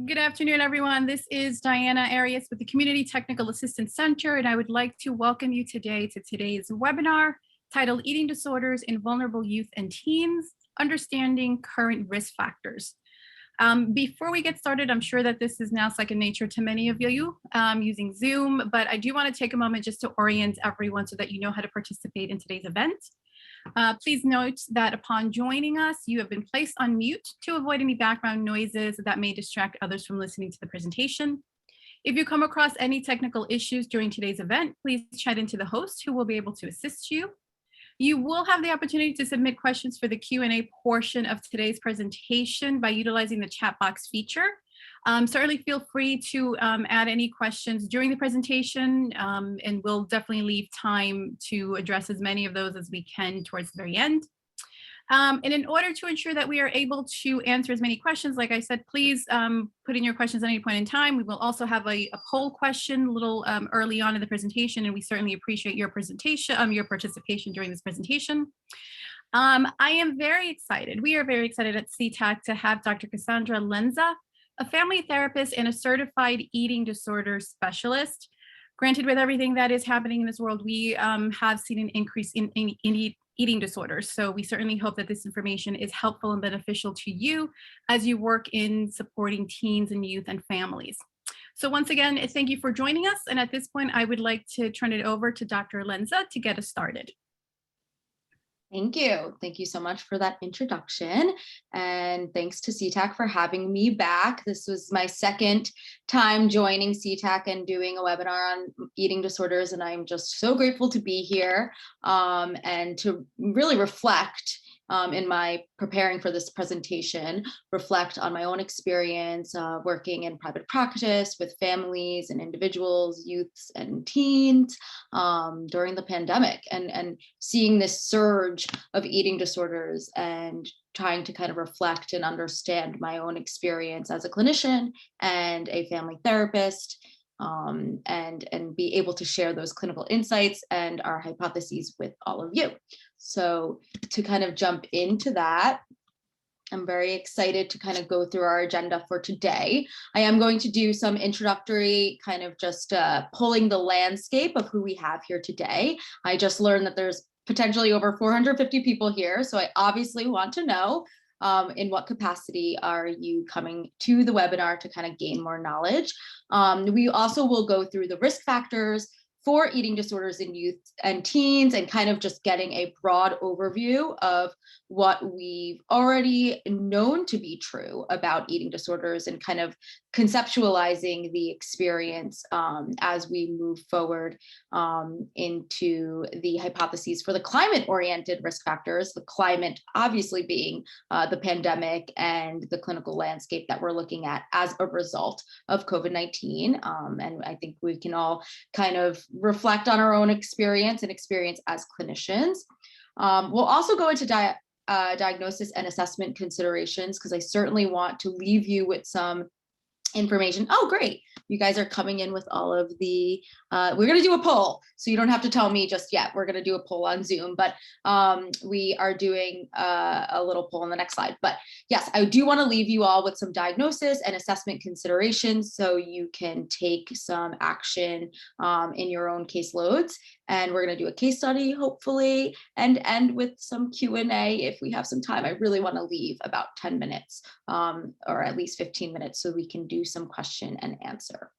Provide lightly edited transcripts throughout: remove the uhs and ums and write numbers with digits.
Good afternoon, everyone. This is Diana Arias with the Community Technical Assistance Center, and I would like to welcome you today to today's webinar titled Eating Disorders in Vulnerable Youth and Teens, Understanding Current Risk Factors. Before we get started, I'm sure that this is now second nature to many of you using Zoom, but I do want to take a moment just to orient everyone so that you know how to participate in today's event. Please note that upon joining us, you have been placed on mute to avoid any background noises that may distract others from listening to the presentation. If you come across any technical issues during today's event, please chat into the host who will be able to assist you. You will have the opportunity to submit questions for the Q&A portion of today's presentation by utilizing the chat box feature. Certainly feel free to add any questions during the presentation, and we'll definitely leave time to address as many of those as we can towards the very end. And in order to ensure that we are able to answer as many questions, like I said, please put in your questions at any point in time. We will also have a poll question a little early on in the presentation, and we certainly appreciate your participation during this presentation. I am very excited. We are very excited at CTAC to have Dr. Cassandra Lenza, a family therapist and a certified eating disorder specialist. Granted, with everything that is happening in this world, we have seen an increase in eating disorders. So we certainly hope that this information is helpful and beneficial to you as you work in supporting teens and youth and families. So once again, thank you for joining us. And at this point, I would like to turn it over to Dr. Lenza to get us started. Thank you. Thank you so much for that introduction. And thanks to CTAC for having me back. This was my second time joining CTAC and doing a webinar on eating disorders. And I'm just so grateful to be here and to really reflect in my preparing for this presentation, reflect on my own experience working in private practice with families and individuals, youths and teens during the pandemic, and seeing this surge of eating disorders and trying to kind of reflect and understand my own experience as a clinician and a family therapist. And be able to share those clinical insights and our hypotheses with all of you. So to kind of jump into that, I'm very excited to kind of go through our agenda for today. I am going to do some introductory kind of just pulling the landscape of who we have here today. I just learned that there's potentially over 450 people here. So I obviously want to know in what capacity are you coming to the webinar to kind of gain more knowledge. We also will go through the risk factors for eating disorders in youth and teens and kind of just getting a broad overview of what we've already known to be true about eating disorders and kind of conceptualizing the experience as we move forward into the hypotheses for the climate-oriented risk factors, the climate obviously being the pandemic and the clinical landscape that we're looking at as a result of COVID-19. And I think we can all kind of reflect on our own experience and experience as clinicians. We'll also go into diagnosis and assessment considerations because I certainly want to leave you with some information. Oh, great. You guys are coming in with all of the, we're going to do a poll. So you don't have to tell me just yet. We're going to do a poll on Zoom, but we are doing a little poll on the next slide. But yes, I do want to leave you all with some diagnosis and assessment considerations so you can take some action in your own caseloads. And we're going to do a case study, hopefully, and end with some Q&A if we have some time. I really want to leave about 10 minutes or at least 15 minutes so we can do some question and answer.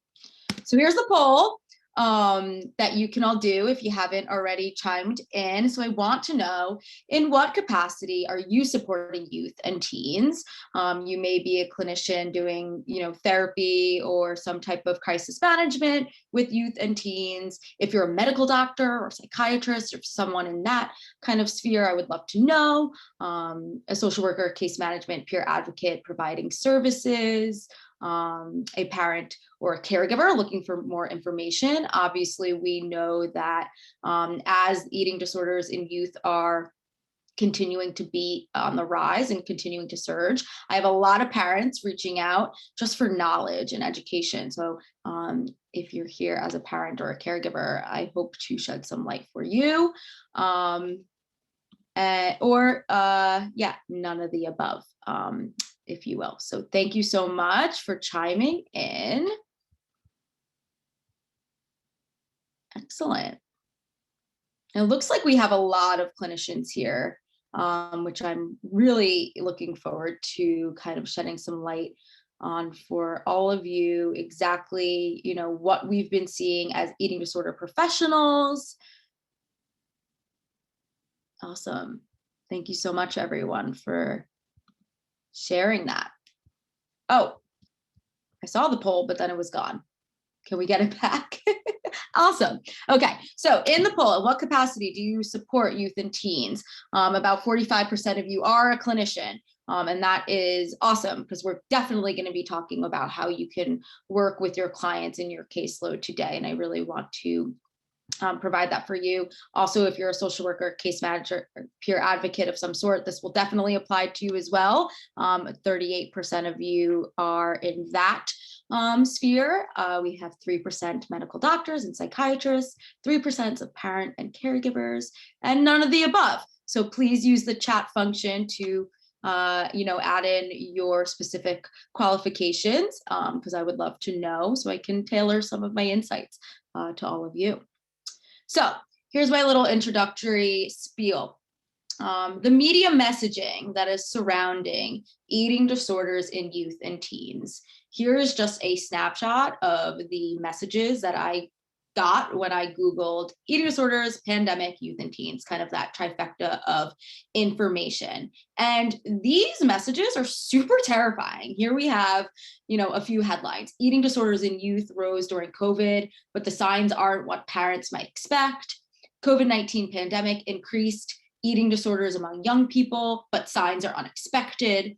So here's the poll that you can all do if you haven't already chimed in. So I want to know, in what capacity are you supporting youth and teens? You may be a clinician doing, therapy or some type of crisis management with youth and teens. If you're a medical doctor or psychiatrist or someone in that kind of sphere, I would love to know. A social worker, case management, peer advocate, providing services, a parent or a caregiver looking for more information. Obviously, we know that as eating disorders in youth are continuing to be on the rise and continuing to surge, I have a lot of parents reaching out just for knowledge and education. So if you're here as a parent or a caregiver, I hope to shed some light for you. None of the above. if you will. So thank you so much for chiming in. Excellent. It looks like we have a lot of clinicians here, which I'm really looking forward to kind of shedding some light on for all of you, exactly, what we've been seeing as eating disorder professionals. Awesome. Thank you so much, everyone, for sharing that. Oh, I saw the poll, but then it was gone. Can we get it back? Awesome. Okay, so in the poll, in what capacity do you support youth and teens? About 45% of you are a clinician, and that is awesome because we're definitely going to be talking about how you can work with your clients in your caseload today, and I really want to provide that for you. Also, if you're a social worker, case manager, or peer advocate of some sort, this will definitely apply to you as well. 38% of you are in that sphere. We have 3% medical doctors and psychiatrists, 3% of parent and caregivers, and none of the above. So please use the chat function to add in your specific qualifications, because I would love to know so I can tailor some of my insights to all of you. So here's my little introductory spiel. The media messaging that is surrounding eating disorders in youth and teens. Here is just a snapshot of the messages that I got when I Googled eating disorders, pandemic, youth and teens, kind of that trifecta of information. And these messages are super terrifying. Here we have, a few headlines. Eating disorders in youth rose during COVID, but the signs aren't what parents might expect. COVID-19 pandemic increased eating disorders among young people, but signs are unexpected.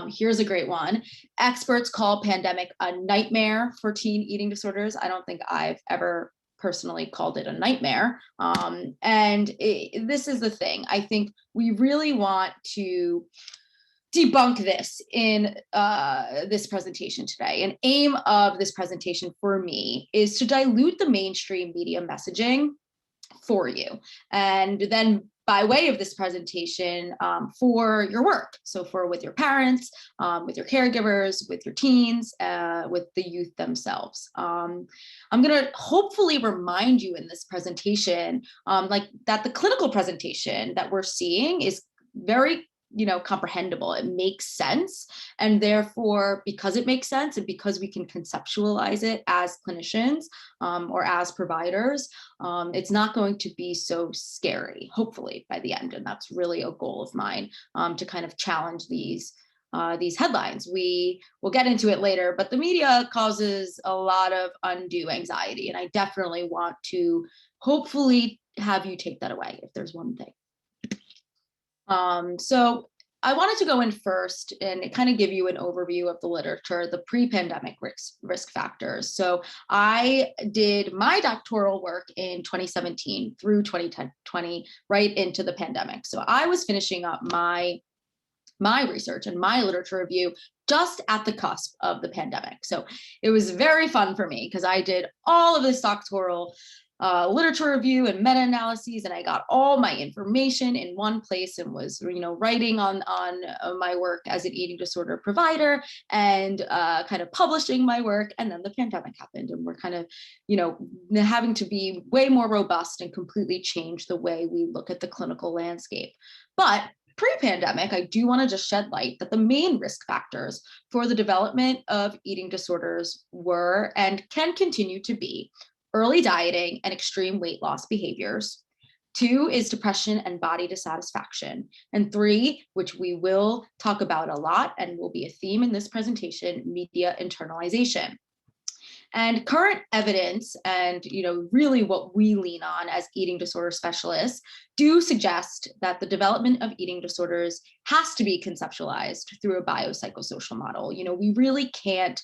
Here's a great one. Experts call pandemic a nightmare for teen eating disorders. I don't think I've ever personally called it a nightmare. This is the thing. I think we really want to debunk this in this presentation today. An aim of this presentation for me is to dilute the mainstream media messaging for you. And then by way of this presentation, for your work. So with your parents, with your caregivers, with your teens, with the youth themselves. I'm gonna hopefully remind you in this presentation, that the clinical presentation that we're seeing is very comprehensible. It makes sense. And therefore, because it makes sense and because we can conceptualize it as clinicians or as providers, it's not going to be so scary, hopefully, by the end. And that's really a goal of mine, to kind of challenge these headlines. We will get into it later, but the media causes a lot of undue anxiety. And I definitely want to hopefully have you take that away if there's one thing. So I wanted to go in first and kind of give you an overview of the literature, the pre-pandemic risk factors. So I did my doctoral work in 2017 through 2020, right into the pandemic. So I was finishing up my research and my literature review just at the cusp of the pandemic. So it was very fun for me because I did all of this doctoral literature review and meta-analyses, and I got all my information in one place and was, writing on my work as an eating disorder provider and kind of publishing my work. And then the pandemic happened, and we're kind of, having to be way more robust and completely change the way we look at the clinical landscape. But pre-pandemic, I do want to just shed light that the main risk factors for the development of eating disorders were and can continue to be early dieting and extreme weight loss behaviors. 2 is depression and body dissatisfaction. And 3, which we will talk about a lot and will be a theme in this presentation, media internalization. And current evidence and, really what we lean on as eating disorder specialists do suggest that the development of eating disorders has to be conceptualized through a biopsychosocial model. We really can't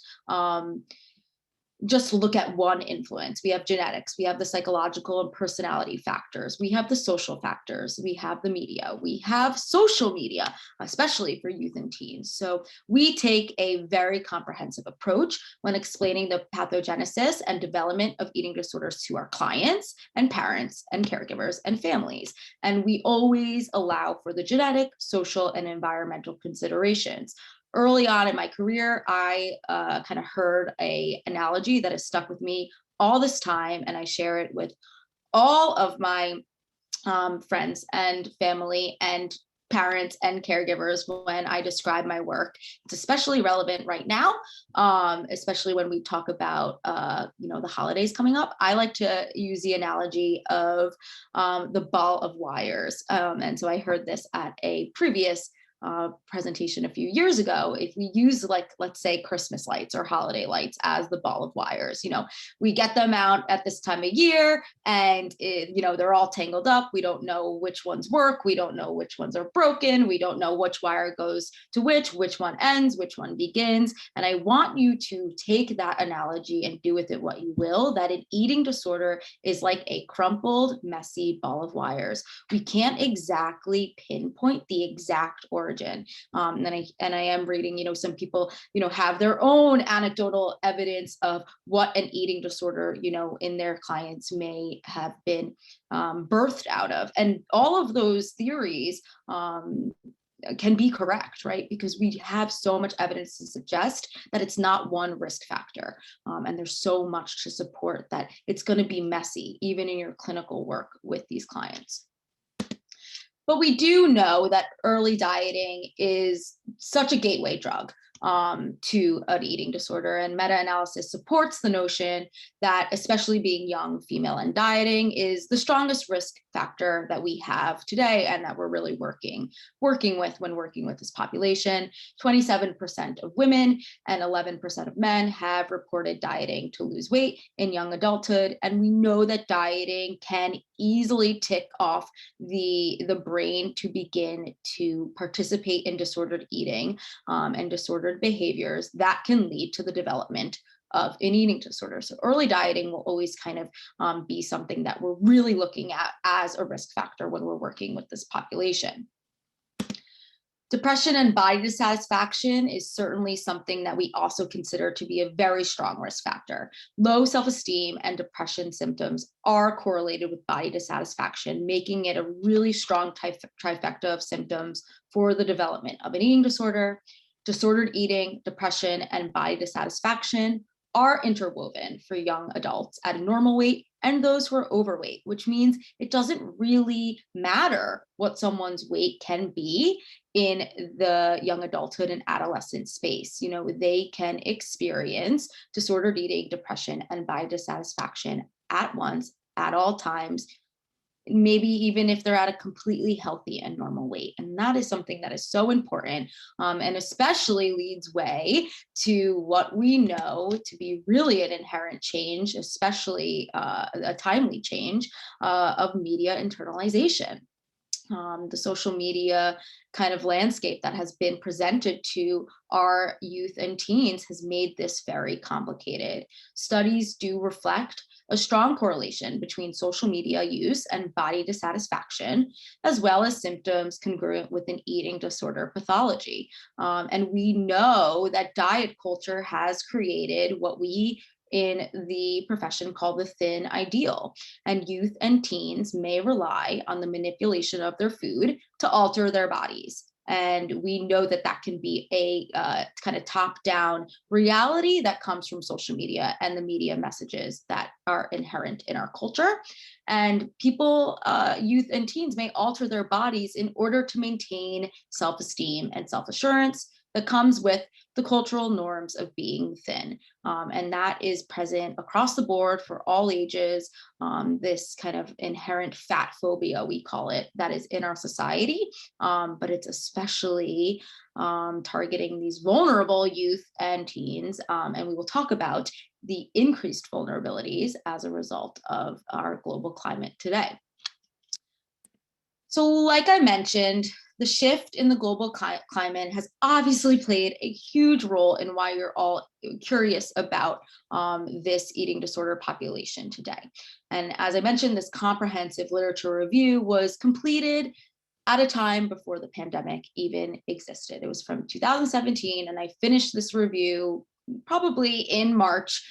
just look at one influence. We have genetics, we have the psychological and personality factors, we have the social factors, we have the media, we have social media, especially for youth and teens. So we take a very comprehensive approach when explaining the pathogenesis and development of eating disorders to our clients and parents and caregivers and families. And we always allow for the genetic, social, and environmental considerations. early on in my career, I kind of heard an analogy that has stuck with me all this time, and I share it with all of my friends and family and parents and caregivers when I describe my work. It's especially relevant right now, especially when we talk about the holidays coming up. I like to use the analogy of the ball of wires, and so I heard this at a previous presentation a few years ago. If we use, like, let's say Christmas lights or holiday lights as the ball of wires, we get them out at this time of year, and they're all tangled up. We don't know which ones work. We don't know which ones are broken. We don't know which wire goes to which one ends, which one begins. And I want you to take that analogy and do with it what you will, that an eating disorder is like a crumpled, messy ball of wires. We can't exactly pinpoint the exact origin. And I am reading, some people, have their own anecdotal evidence of what an eating disorder, in their clients may have been birthed out of. And all of those theories can be correct, right? Because we have so much evidence to suggest that it's not one risk factor. And there's so much to support that it's going to be messy, even in your clinical work with these clients. But we do know that early dieting is such a gateway drug to an eating disorder, and meta-analysis supports the notion that, especially being young, female, and dieting is the strongest risk factor that we have today, and that we're really working with when working with this population. 27% of women and 11% of men have reported dieting to lose weight in young adulthood, and we know that dieting can easily tick off the brain to begin to participate in disordered eating and disordered behaviors that can lead to the development of an eating disorder. So early dieting will always kind of be something that we're really looking at as a risk factor when we're working with this population. Depression and body dissatisfaction is certainly something that we also consider to be a very strong risk factor. Low self-esteem and depression symptoms are correlated with body dissatisfaction, making it a really strong trifecta of symptoms for the development of an eating disorder. Disordered eating, depression, and body dissatisfaction are interwoven for young adults at a normal weight and those who are overweight, which means it doesn't really matter what someone's weight can be in the young adulthood and adolescent space. They can experience disordered eating, depression, and body dissatisfaction at once, at all times, maybe even if they're at a completely healthy and normal weight. And that is something that is so important, and especially leads way to what we know to be really an inherent change, especially a timely change of media internalization. The social media kind of landscape that has been presented to our youth and teens has made this very complicated. Studies do reflect a strong correlation between social media use and body dissatisfaction, as well as symptoms congruent with an eating disorder pathology. And we know that diet culture has created what we in the profession call the thin ideal, and youth and teens may rely on the manipulation of their food to alter their bodies. And we know that that can be a kind of top-down reality that comes from social media and the media messages that are inherent in our culture. And people, youth and teens, may alter their bodies in order to maintain self-esteem and self-assurance that comes with the cultural norms of being thin. And that is present across the board for all ages, this kind of inherent fat phobia, we call it, that is in our society, but it's especially targeting these vulnerable youth and teens. And we will talk about the increased vulnerabilities as a result of our global climate today. So like I mentioned, the shift in the global climate has obviously played a huge role in why you're all curious about this eating disorder population today. And as I mentioned, this comprehensive literature review was completed at a time before the pandemic even existed. It was from 2017, and I finished this review probably in March,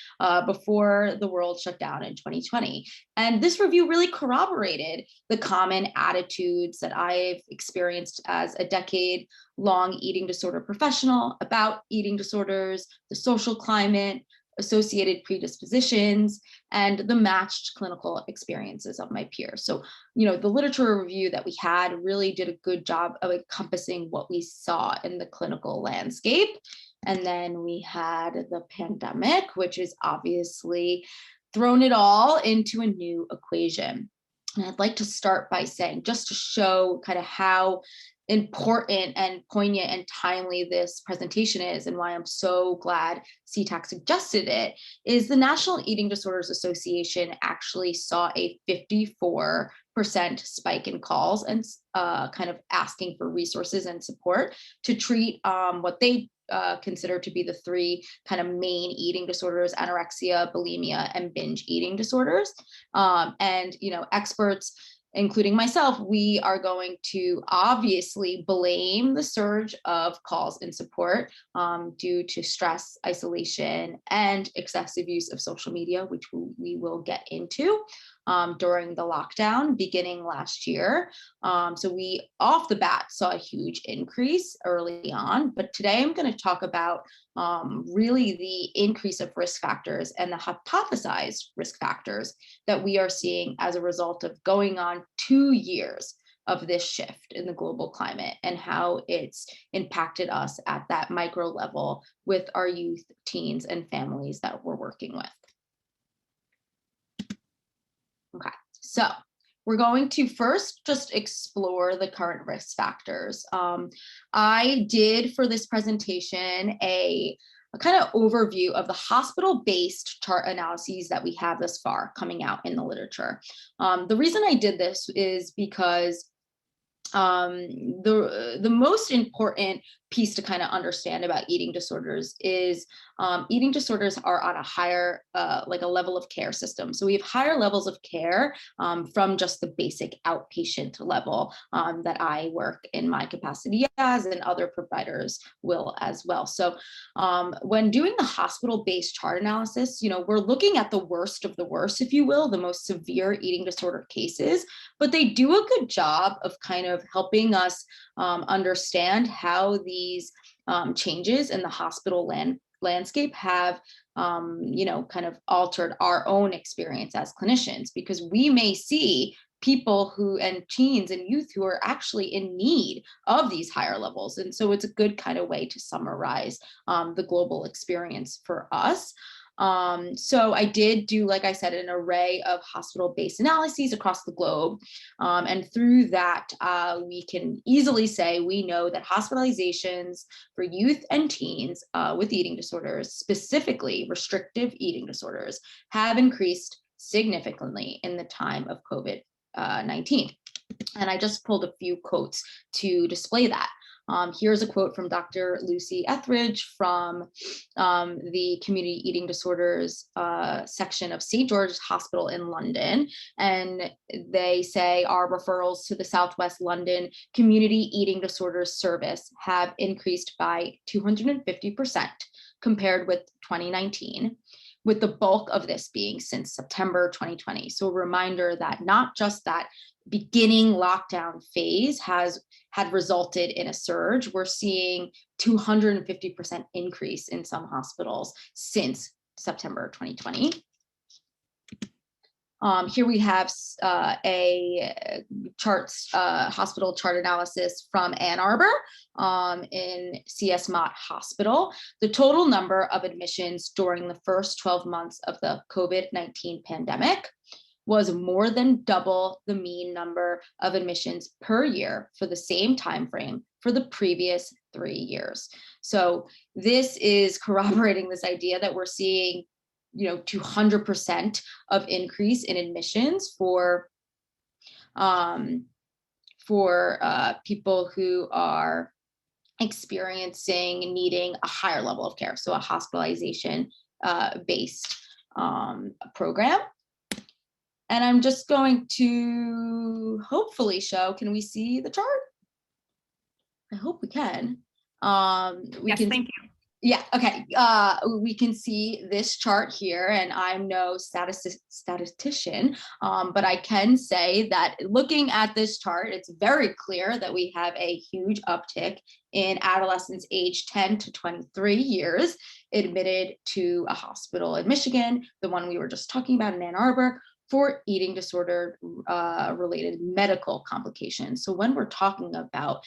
before the world shut down in 2020. And this review really corroborated the common attitudes that I've experienced as a decade-long eating disorder professional about eating disorders, the social climate, associated predispositions, and the matched clinical experiences of my peers. So, the literature review that we had really did a good job of encompassing what we saw in the clinical landscape. And then we had the pandemic, which is obviously thrown it all into a new equation. And I'd like to start by saying, just to show kind of how important and poignant and timely this presentation is, and why I'm so glad CTAC suggested it, is the National Eating Disorders Association actually saw a 54% spike in calls and kind of asking for resources and support to treat what they consider to be the three kind of main eating disorders: anorexia, bulimia, and binge eating disorders. And experts, including myself, we are going to obviously blame the surge of calls in support due to stress, isolation, and excessive use of social media, which we will get into during the lockdown beginning last year. So we off the bat saw a huge increase early on, but today I'm going to talk about really the increase of risk factors and the hypothesized risk factors that we are seeing as a result of going on 2 years of this shift in the global climate, and how it's impacted us at that micro level with our youth, teens, and families that we're working with. Okay, so we're going to first just explore the current risk factors. I did for this presentation a kind of overview of the hospital-based chart analyses that we have thus far coming out in the literature. The reason I did this is because the most important piece to kind of understand about eating disorders is eating disorders are on a higher, like a level of care system. So we have higher levels of care from just the basic outpatient level that I work in my capacity as, and other providers will as well. So when doing the hospital-based chart analysis, we're looking at the worst of the worst, if you will, the most severe eating disorder cases, but they do a good job of kind of helping us understand how these changes in the hospital landscape have kind of altered our own experience as clinicians, because we may see people and teens and youth who are actually in need of these higher levels. And so it's a good kind of way to summarize the global experience for us. So I did do, like I said, an array of hospital-based analyses across the globe. And through that, we can easily say we know that hospitalizations for youth and teens with eating disorders, specifically restrictive eating disorders, have increased significantly in the time of COVID-19. And I just pulled a few quotes to display that. Here's a quote from Dr. Lucy Etheridge from the Community Eating Disorders section of St. George's Hospital in London. And they say our referrals to the Southwest London Community Eating Disorders Service have increased by 250% compared with 2019. With the bulk of this being since September 2020. So a reminder that not just that beginning lockdown phase had resulted in a surge, we're seeing 250% increase in some hospitals since September 2020. Here we have a hospital chart analysis from Ann Arbor in CS Mott Hospital. The total number of admissions during the first 12 months of the COVID-19 pandemic was more than double the mean number of admissions per year for the same time frame for the previous 3 years. So this is corroborating this idea that we're seeing 200% of increase in admissions for people who are experiencing needing a higher level of care, so a hospitalization based program. And I'm just going to hopefully show, can we see the chart? I hope we can. Yes, thank you. Yeah, okay. We can see this chart here, and I'm no statistician, but I can say that looking at this chart, it's very clear that we have a huge uptick in adolescents aged 10 to 23 years admitted to a hospital in Michigan, the one we were just talking about in Ann Arbor, for eating disorder related medical complications. So when we're talking about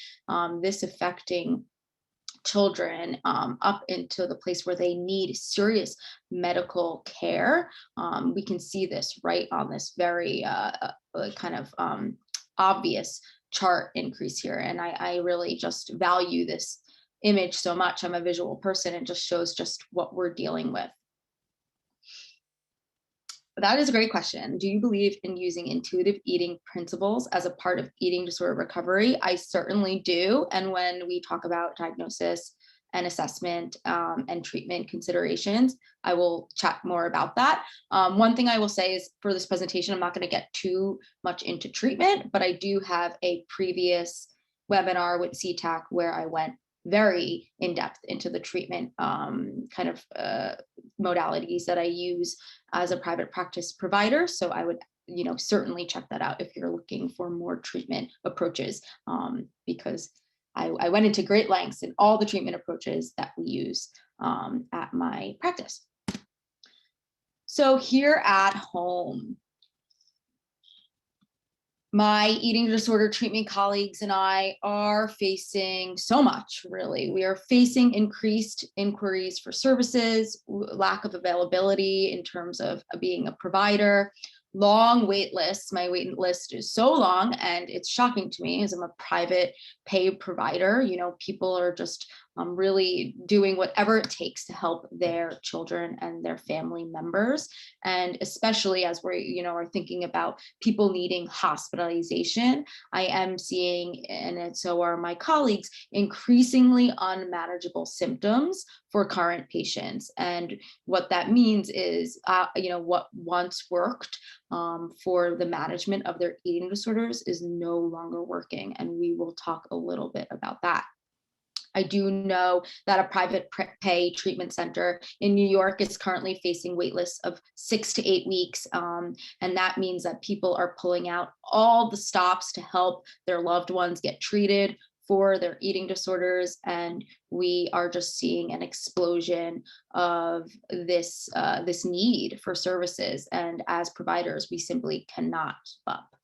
this affecting children up into the place where they need serious medical care, we can see this right on this very kind of obvious chart increase here. And I really just value this image so much. I'm a visual person. It just shows just what we're dealing with. That is a great question. Do you believe in using intuitive eating principles as a part of eating disorder recovery? I certainly do. And when we talk about diagnosis and assessment and treatment considerations, I will chat more about that. One thing I will say is for this presentation, I'm not going to get too much into treatment, but I do have a previous webinar with CTAC where I went very in depth into the treatment kind of modalities that I use as a private practice provider. So I would, certainly check that out if you're looking for more treatment approaches, because I went into great lengths in all the treatment approaches that we use at my practice. So here at home, my eating disorder treatment colleagues and I are facing so much, really. We are facing increased inquiries for services, lack of availability in terms of being a provider, long wait lists. My wait list is so long, and it's shocking to me as I'm a private paid provider. People are just really doing whatever it takes to help their children and their family members. And especially as we're, are thinking about people needing hospitalization, I am seeing, and so are my colleagues, increasingly unmanageable symptoms for current patients. And what that means is, what once worked for the management of their eating disorders is no longer working. And we will talk a little bit about that. I do know that a private pay treatment center in New York is currently facing wait lists of 6 to 8 weeks. And that means that people are pulling out all the stops to help their loved ones get treated for their eating disorders. And we are just seeing an explosion of this need for services. And as providers, we simply cannot keep up.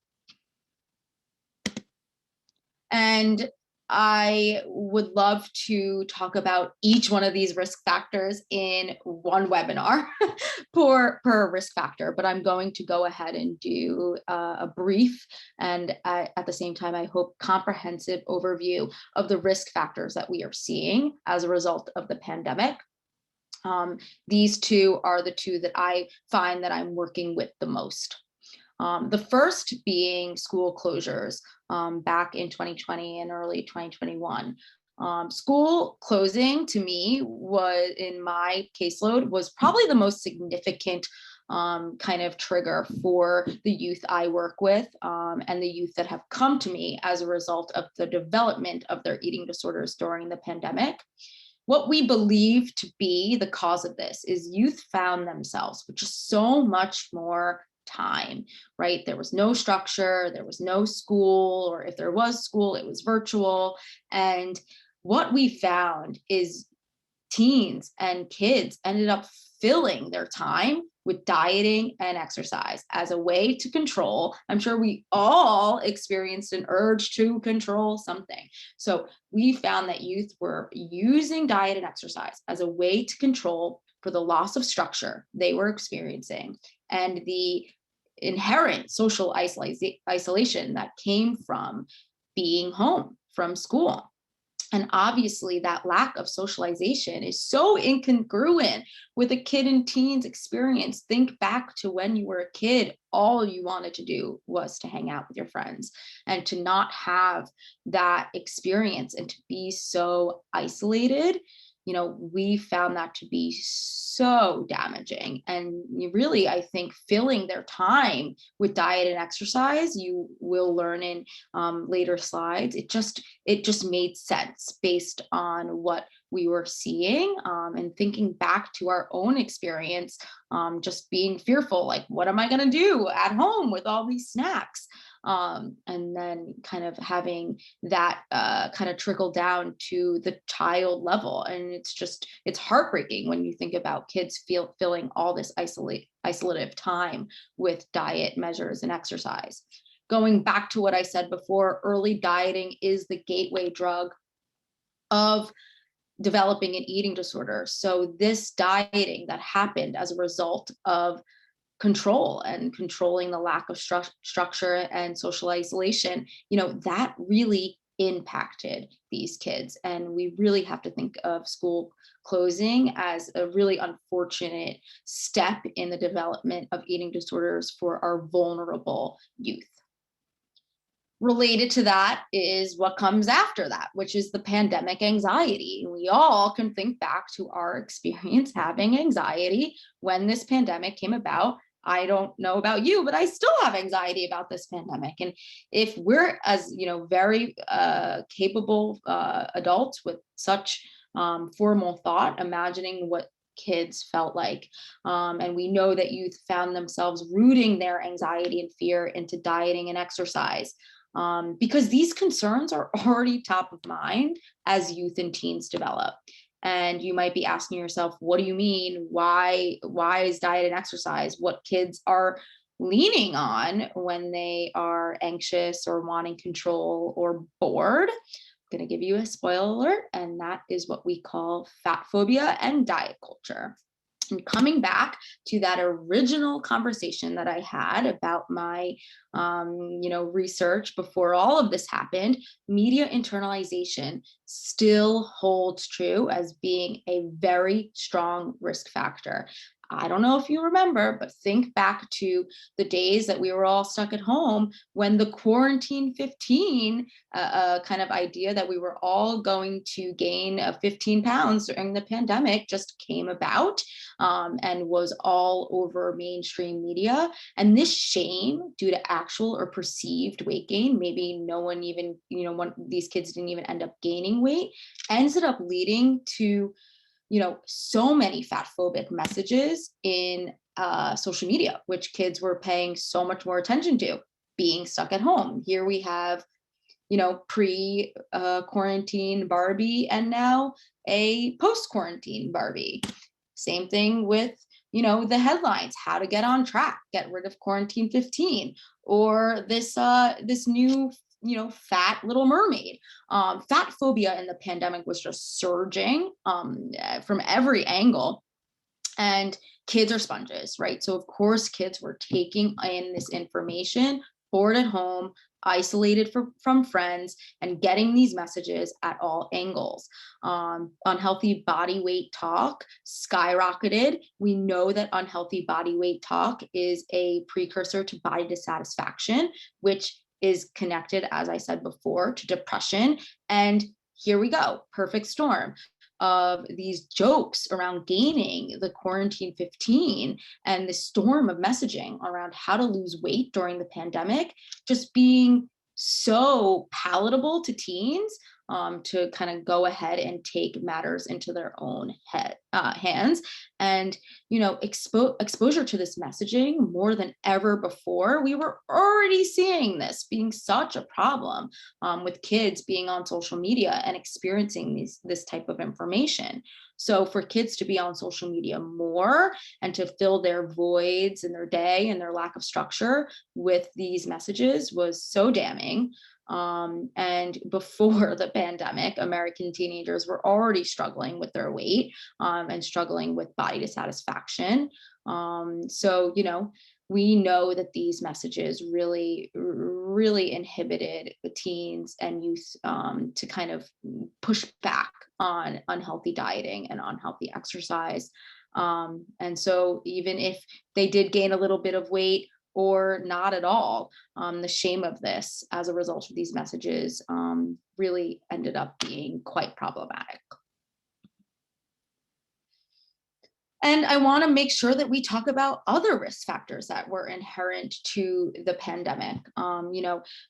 And I would love to talk about each one of these risk factors in one webinar per risk factor, but I'm going to go ahead and do a brief and at the same time, I hope, comprehensive overview of the risk factors that we are seeing as a result of the pandemic. These two are the two that I find that I'm working with the most. The first being school closures back in 2020 and early 2021. School closing to me was, in my caseload, was probably the most significant kind of trigger for the youth I work with and the youth that have come to me as a result of the development of their eating disorders during the pandemic. What we believe to be the cause of this is youth found themselves with just so much more time, right? There was no structure, there was no school, or if there was school, it was virtual. And what we found is teens and kids ended up filling their time with dieting and exercise as a way to control. I'm sure we all experienced an urge to control something. So we found that youth were using diet and exercise as a way to control for the loss of structure they were experiencing and the inherent social isolation that came from being home from school. And obviously that lack of socialization is so incongruent with a kid and teen's experience. Think back to when you were a kid, all you wanted to do was to hang out with your friends, and to not have that experience and to be so isolated. We found that to be so damaging. And really, I think filling their time with diet and exercise, you will learn in later slides, it just made sense based on what we were seeing, and thinking back to our own experience, just being fearful, like, what am I going to do at home with all these snacks? And then kind of having that kind of trickle down to the child level. And it's heartbreaking when you think about kids filling all this isolative time with diet measures and exercise. Going back to what I said before, early dieting is the gateway drug of developing an eating disorder. So this dieting that happened as a result of control and controlling the lack of structure and social isolation, that really impacted these kids. And we really have to think of school closing as a really unfortunate step in the development of eating disorders for our vulnerable youth. Related to that is what comes after that, which is the pandemic anxiety. We all can think back to our experience having anxiety when this pandemic came about. I don't know about you, but I still have anxiety about this pandemic. And if we're, as very capable adults with such formal thought, imagining what kids felt like, and we know that youth found themselves rooting their anxiety and fear into dieting and exercise, because these concerns are already top of mind as youth and teens develop. And you might be asking yourself, what do you mean? Why is diet and exercise what kids are leaning on when they are anxious or wanting control or bored? I'm going to give you a spoiler alert, and that is what we call fat phobia and diet culture. And coming back to that original conversation that I had about my, research before all of this happened, media internalization still holds true as being a very strong risk factor. I don't know if you remember, but think back to the days that we were all stuck at home when the quarantine 15 kind of idea that we were all going to gain 15 pounds during the pandemic just came about, and was all over mainstream media. And this shame due to actual or perceived weight gain, maybe no one even, these kids didn't even end up gaining weight, ended up leading to so many fat phobic messages in social media, which kids were paying so much more attention to, being stuck at home. Here we have, pre-quarantine Barbie and now a post-quarantine Barbie. Same thing with, the headlines, how to get on track, get rid of quarantine 15, or this new fat Little Mermaid. Fat phobia in the pandemic was just surging from every angle. And kids are sponges, right? So of course, kids were taking in this information, bored at home, isolated from friends, and getting these messages at all angles. Unhealthy body weight talk skyrocketed. We know that unhealthy body weight talk is a precursor to body dissatisfaction, which is connected, as I said before, to depression. And here we go, perfect storm of these jokes around gaining the quarantine 15 and the storm of messaging around how to lose weight during the pandemic just being so palatable to teens, to kind of go ahead and take matters into their own hands. And exposure to this messaging more than ever before, we were already seeing this being such a problem, with kids being on social media and experiencing this type of information. So for kids to be on social media more and to fill their voids in their day and their lack of structure with these messages was so damning. And before the pandemic, American teenagers were already struggling with their weight, and struggling with body dissatisfaction. So, we know that these messages really, really inhibited the teens and youth, to kind of push back on unhealthy dieting and unhealthy exercise. And so even if they did gain a little bit of weight, or not at all, the shame of this as a result of these messages really ended up being quite problematic. And I want to make sure that we talk about other risk factors that were inherent to the pandemic.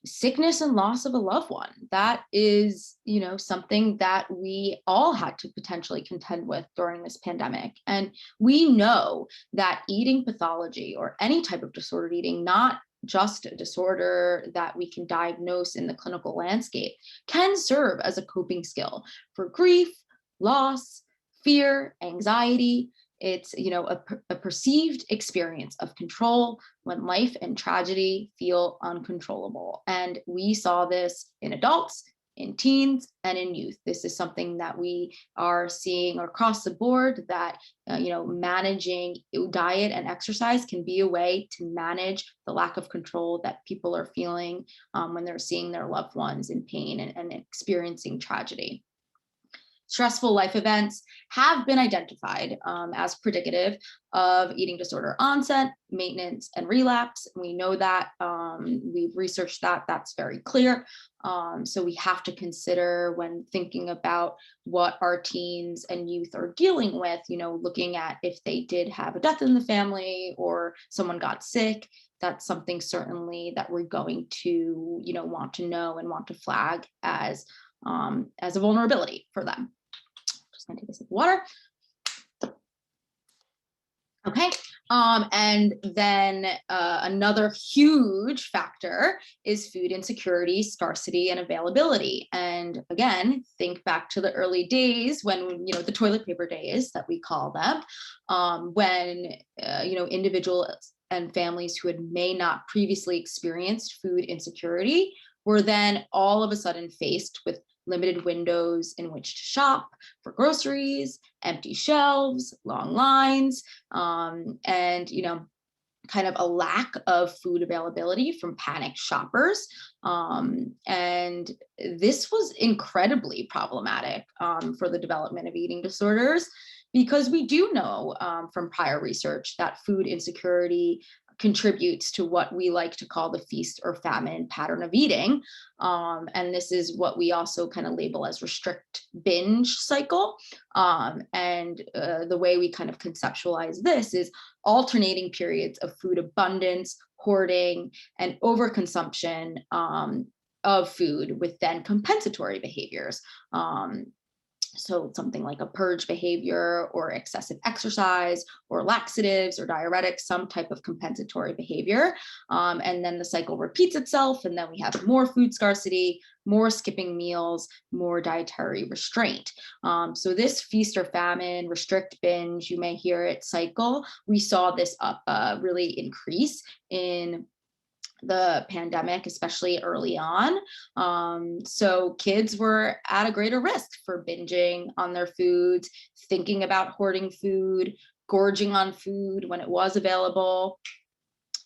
Sickness and loss of a loved one. That is, something that we all had to potentially contend with during this pandemic. And we know that eating pathology or any type of disordered eating, not just a disorder that we can diagnose in the clinical landscape, can serve as a coping skill for grief, loss, fear, anxiety. It's, a perceived experience of control when life and tragedy feel uncontrollable. And we saw this in adults, in teens, and in youth. This is something that we are seeing across the board, that, managing diet and exercise can be a way to manage the lack of control that people are feeling when they're seeing their loved ones in pain and experiencing tragedy. Stressful life events have been identified as predicative of eating disorder onset, maintenance, and relapse. We know that. We've researched that. That's very clear. So we have to consider, when thinking about what our teens and youth are dealing with, looking at if they did have a death in the family or someone got sick. That's something certainly that we're going to, want to know and want to flag as a vulnerability for them. Just gonna take a sip of water. Okay, and then another huge factor is food insecurity, scarcity, and availability. And again, think back to the early days when, the toilet paper days that we call them, when, individuals and families who may not previously experienced food insecurity were then all of a sudden faced with limited windows in which to shop for groceries, empty shelves, long lines, and, kind of a lack of food availability from panicked shoppers. And this was incredibly problematic for the development of eating disorders, because we do know from prior research that food insecurity contributes to what we like to call the feast or famine pattern of eating. And this is what we also kind of label as restrict binge cycle. And the way we kind of conceptualize this is alternating periods of food abundance, hoarding, and overconsumption of food with then compensatory behaviors. So something like a purge behavior or excessive exercise or laxatives or diuretics, some type of compensatory behavior. And then the cycle repeats itself. And then we have more food scarcity, more skipping meals, more dietary restraint. So this feast or famine, restrict, binge, you may hear it, cycle, we saw this really increase in the pandemic, especially early on. So kids were at a greater risk for binging on their foods, thinking about hoarding food, gorging on food when it was available.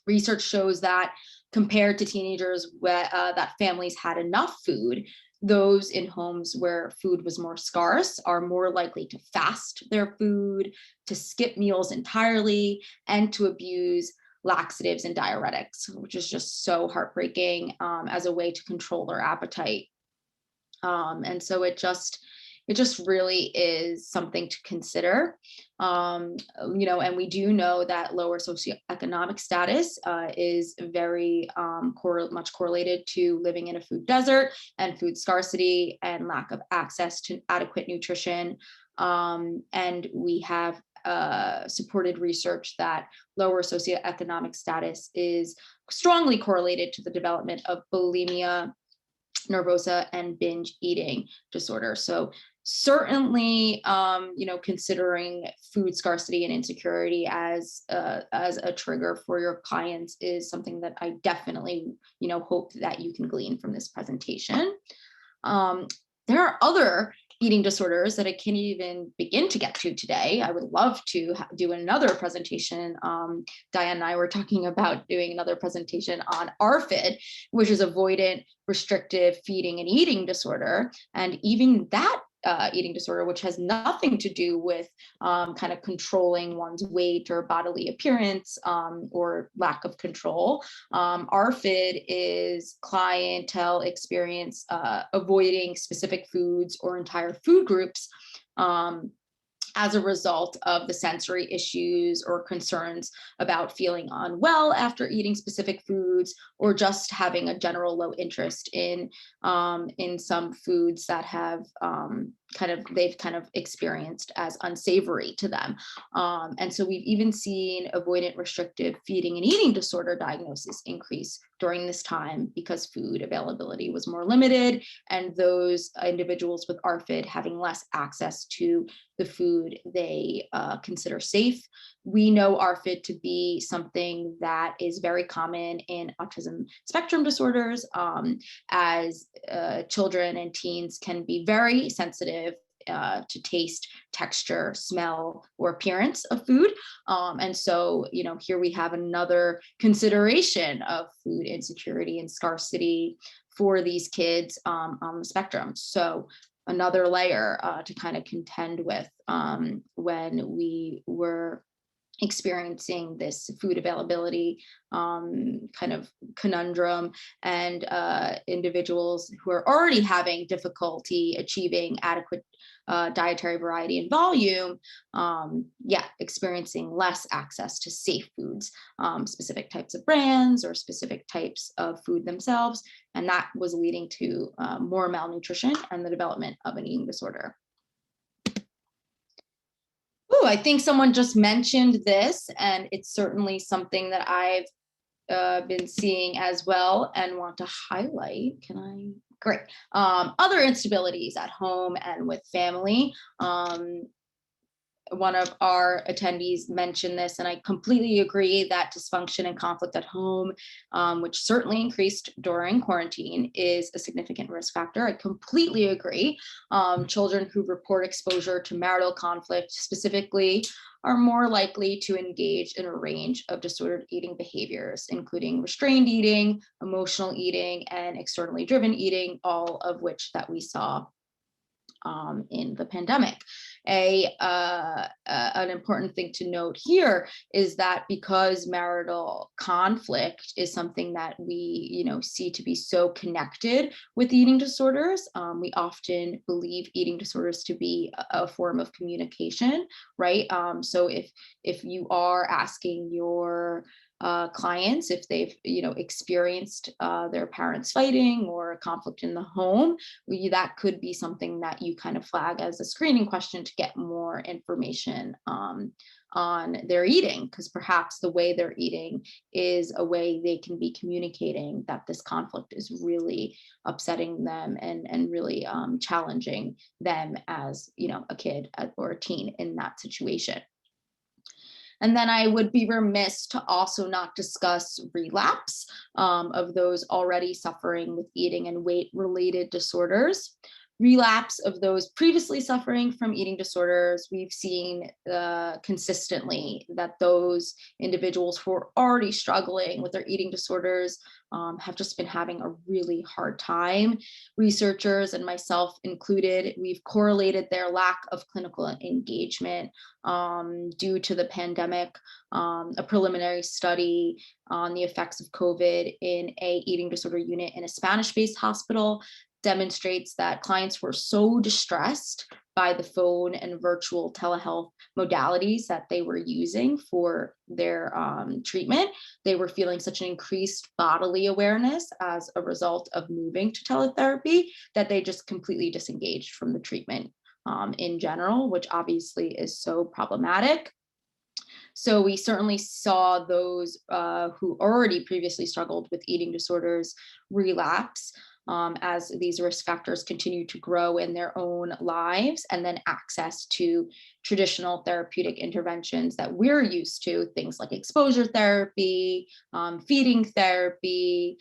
Research shows that compared to teenagers that families had enough food, those in homes where food was more scarce are more likely to fast their food, to skip meals entirely, and to abuse laxatives and diuretics, which is just so heartbreaking as a way to control their appetite. And so it just really is something to consider. And we do know that lower socioeconomic status is very much correlated to living in a food desert and food scarcity and lack of access to adequate nutrition. And we have supported research that lower socioeconomic status is strongly correlated to the development of bulimia, nervosa, and binge eating disorder. So certainly, considering food scarcity and insecurity as a trigger for your clients is something that I definitely, hope that you can glean from this presentation. There are other eating disorders that I can't even begin to get to today. I would love to do another presentation. Diane and I were talking about doing another presentation on ARFID, which is avoidant, restrictive feeding and eating disorder. And even that eating disorder, which has nothing to do with kind of controlling one's weight or bodily appearance or lack of control. ARFID is clientele experience avoiding specific foods or entire food groups as a result of the sensory issues or concerns about feeling unwell after eating specific foods, or just having a general low interest in some foods that have they've kind of experienced as unsavory to them. And so we've even seen avoidant restrictive feeding and eating disorder diagnosis increase during this time because food availability was more limited, and those individuals with ARFID having less access to the food they consider safe. We know ARFID to be something that is very common in autism spectrum disorders, as children and teens can be very sensitive to taste, texture, smell, or appearance of food. And so, here we have another consideration of food insecurity and scarcity for these kids on the spectrum. So another layer to kind of contend with when we were experiencing this food availability kind of conundrum, and individuals who are already having difficulty achieving adequate dietary variety and volume, experiencing less access to safe foods, specific types of brands or specific types of food themselves. And that was leading to more malnutrition and the development of an eating disorder. Oh, I think someone just mentioned this, and it's certainly something that I've been seeing as well and want to highlight. Great. Other instabilities at home and with family. One of our attendees mentioned this, and I completely agree that dysfunction and conflict at home, which certainly increased during quarantine, is a significant risk factor. I completely agree. Children who report exposure to marital conflict specifically are more likely to engage in a range of disordered eating behaviors, including restrained eating, emotional eating, and externally driven eating, all of which that we saw in the pandemic. An important thing to note here is that because marital conflict is something that we see to be so connected with eating disorders, we often believe eating disorders to be a form of communication, right? So if you are asking your clients if they've experienced their parents fighting or conflict in the home, that could be something that you kind of flag as a screening question to get more information on their eating, because perhaps the way they're eating is a way they can be communicating that this conflict is really upsetting them and really challenging them as a kid or a teen in that situation. And then I would be remiss to also not discuss relapse of those already suffering with eating and weight-related disorders. Relapse of those previously suffering from eating disorders, we've seen consistently that those individuals who are already struggling with their eating disorders have just been having a really hard time. Researchers, and myself included, we've correlated their lack of clinical engagement due to the pandemic. A preliminary study on the effects of COVID in a eating disorder unit in a Spanish-based hospital demonstrates that clients were so distressed by the phone and virtual telehealth modalities that they were using for their treatment. They were feeling such an increased bodily awareness as a result of moving to teletherapy that they just completely disengaged from the treatment in general, which obviously is so problematic. So we certainly saw those who already previously struggled with eating disorders relapse as these risk factors continue to grow in their own lives, and then access to traditional therapeutic interventions that we're used to, things like exposure therapy, feeding therapy,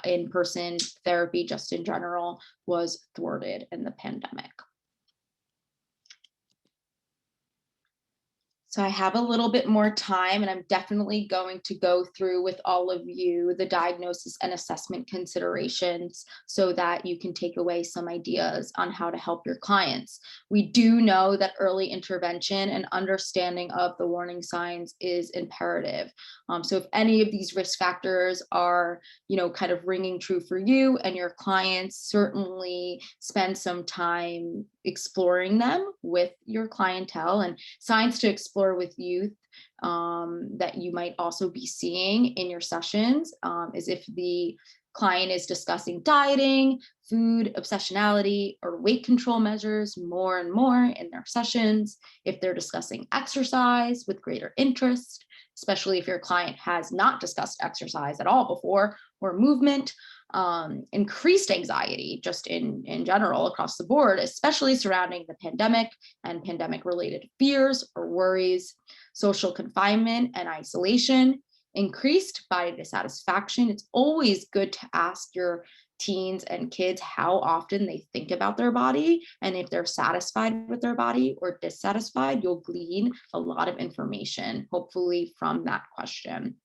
in-person therapy just in general, was thwarted in the pandemic. So I have a little bit more time, and I'm definitely going to go through with all of you the diagnosis and assessment considerations so that you can take away some ideas on how to help your clients. We do know that early intervention and understanding of the warning signs is imperative. So if any of these risk factors are, kind of ringing true for you and your clients, certainly spend some time exploring them with your clientele. And signs to explore with youth that you might also be seeing in your sessions is if the client is discussing dieting, food obsessionality, or weight control measures more and more in their sessions, if they're discussing exercise with greater interest, especially if your client has not discussed exercise at all before, or movement, increased anxiety just in general across the board, especially surrounding the pandemic and pandemic related fears or worries, social confinement and isolation, increased body dissatisfaction. It's always good to ask your teens and kids how often they think about their body, and if they're satisfied with their body or dissatisfied. You'll glean a lot of information, hopefully, from that question.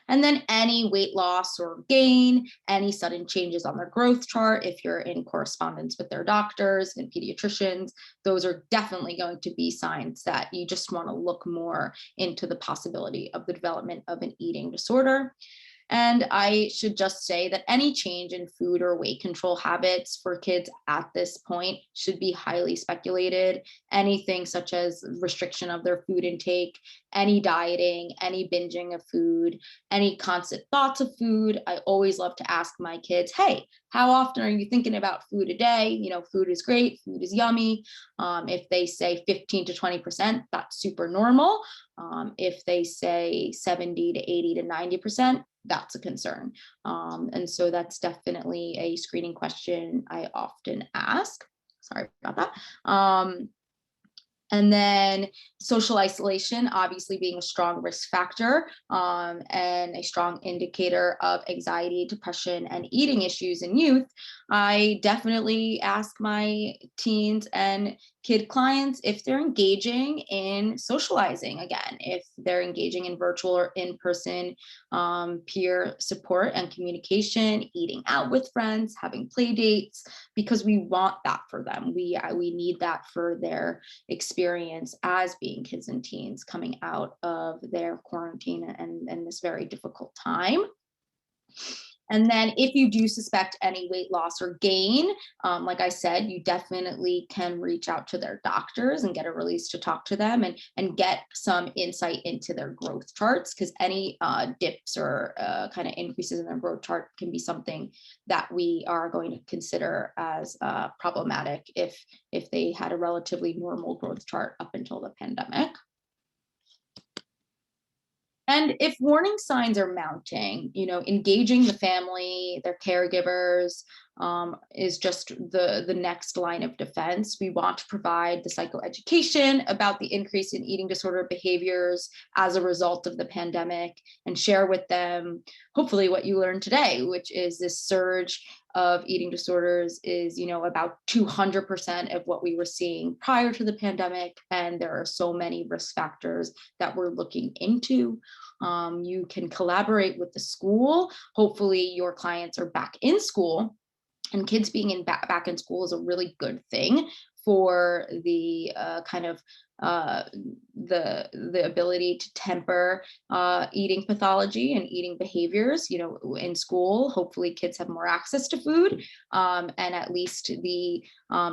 And then any weight loss or gain, any sudden changes on their growth chart, if you're in correspondence with their doctors and pediatricians, those are definitely going to be signs that you just want to look more into the possibility of the development of an eating disorder. And I should just say that any change in food or weight control habits for kids at this point should be highly speculated. Anything such as restriction of their food intake, any dieting, any binging of food, any constant thoughts of food. I always love to ask my kids, hey, how often are you thinking about food a day? You know, food is great, food is yummy. If they say 15 to 20%, that's super normal. If they say 70 to 80 to 90%, that's a concern. And so that's definitely a screening question I often ask. Sorry about that. And then social isolation, obviously being a strong risk factor and a strong indicator of anxiety, depression, and eating issues in youth. I definitely ask my teens and kid clients if they're engaging in socializing again, if they're engaging in virtual or in-person peer support and communication, eating out with friends, having play dates, because we want that for them. We need that for their experience as being kids and teens coming out of their quarantine and this very difficult time. And then if you do suspect any weight loss or gain, like I said, you definitely can reach out to their doctors and get a release to talk to them and get some insight into their growth charts, because any dips or kind of increases in their growth chart can be something that we are going to consider as problematic if they had a relatively normal growth chart up until the pandemic. And if warning signs are mounting, you know, engaging the family, their caregivers, is just the next line of defense. We want to provide the psychoeducation about the increase in eating disorder behaviors as a result of the pandemic and share with them, hopefully, what you learned today, which is this surge of eating disorders is, you know, about 200% of what we were seeing prior to the pandemic. And there are so many risk factors that we're looking into. You can collaborate with the school. Hopefully your clients are back in school, and kids being back in school is a really good thing for the the ability to temper eating pathology and eating behaviors. You know, in school, hopefully kids have more access to food, and at least the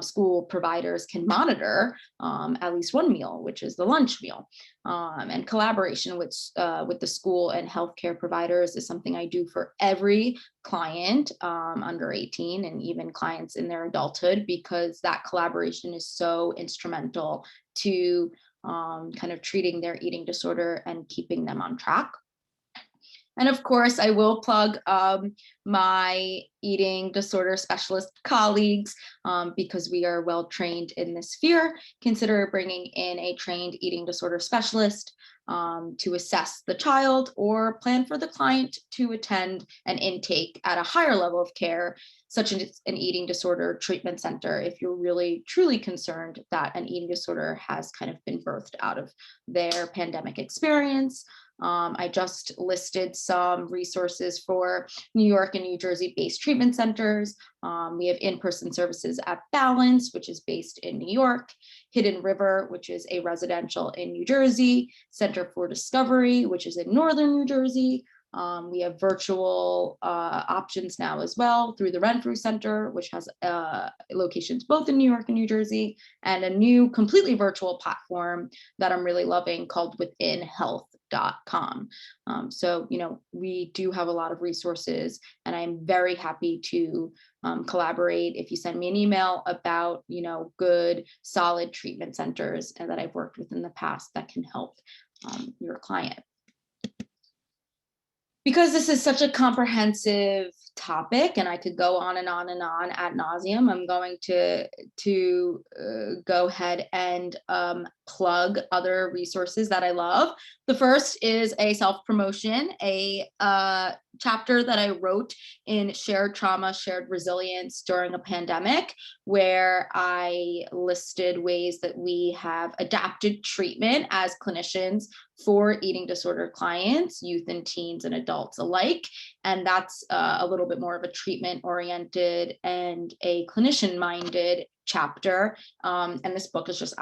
school providers can monitor at least one meal, which is the lunch meal. And collaboration with the school and healthcare providers is something I do for every client under 18 and even clients in their adulthood, because that collaboration is so instrumental to kind of treating their eating disorder and keeping them on track. And of course, I will plug my eating disorder specialist colleagues because we are well trained in this sphere. Consider bringing in a trained eating disorder specialist to assess the child, or plan for the client to attend an intake at a higher level of care, such as an eating disorder treatment center, if you're really truly concerned that an eating disorder has kind of been birthed out of their pandemic experience. I just listed some resources for New York and New Jersey based treatment centers. We have in-person services at Balance, which is based in New York, Hidden River, which is a residential in New Jersey, Center for Discovery, which is in Northern New Jersey, We have virtual options now as well through the Renfrew Center, which has locations both in New York and New Jersey, and a new completely virtual platform that I'm really loving called withinhealth.com. So, we do have a lot of resources, and I'm very happy to collaborate if you send me an email about, good, solid treatment centers and that I've worked with in the past that can help your client. Because this is such a comprehensive topic, and I could go on and on and on ad nauseum, I'm going to go ahead and plug other resources that I love. The first is a self-promotion, a chapter that I wrote in Shared Trauma, Shared Resilience during a pandemic, where I listed ways that we have adapted treatment as clinicians for eating disorder clients, youth and teens and adults alike. And that's a little bit more of a treatment oriented and a clinician minded chapter. And this book is just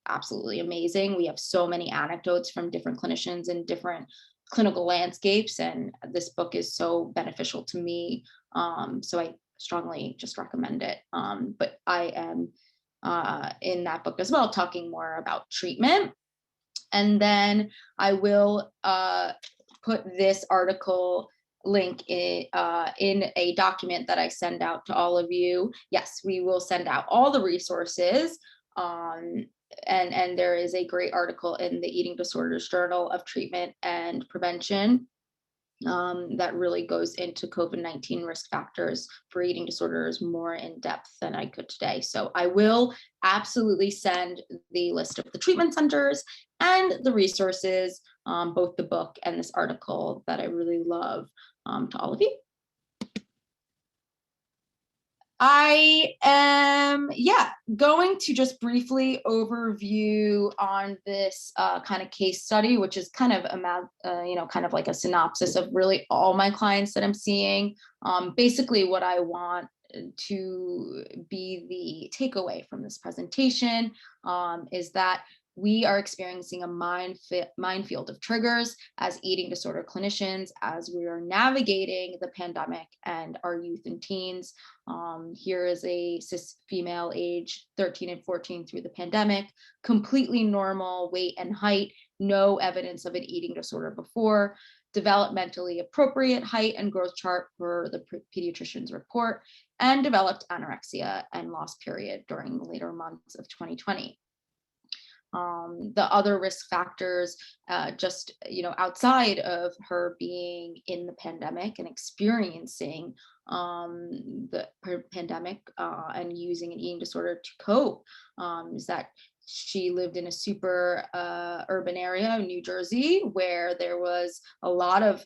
absolutely amazing. We have so many anecdotes from different clinicians in different clinical landscapes, and this book is so beneficial to me. So I strongly just recommend it. But I am in that book as well, talking more about treatment. And then I will put this article link in a document that I send out to all of you. Yes, we will send out all the resources. And there is a great article in the Eating Disorders Journal of Treatment and Prevention that really goes into COVID-19 risk factors for eating disorders more in depth than I could today. So I will absolutely send the list of the treatment centers and the resources, both the book and this article that I really love, to all of you. I am, going to just briefly overview on this kind of case study, which is kind of kind of like a synopsis of really all my clients that I'm seeing. Basically, what I want to be the takeaway from this presentation is that we are experiencing a minefield of triggers as eating disorder clinicians as we are navigating the pandemic and our youth and teens. Here is a cis female age 13 and 14 through the pandemic, completely normal weight and height, no evidence of an eating disorder before, developmentally appropriate height and growth chart per the pediatrician's report, and developed anorexia and loss period during the later months of 2020. The other risk factors, just outside of her being in the pandemic and experiencing the pandemic and using an eating disorder to cope, is that she lived in a super urban area in New Jersey where there was a lot of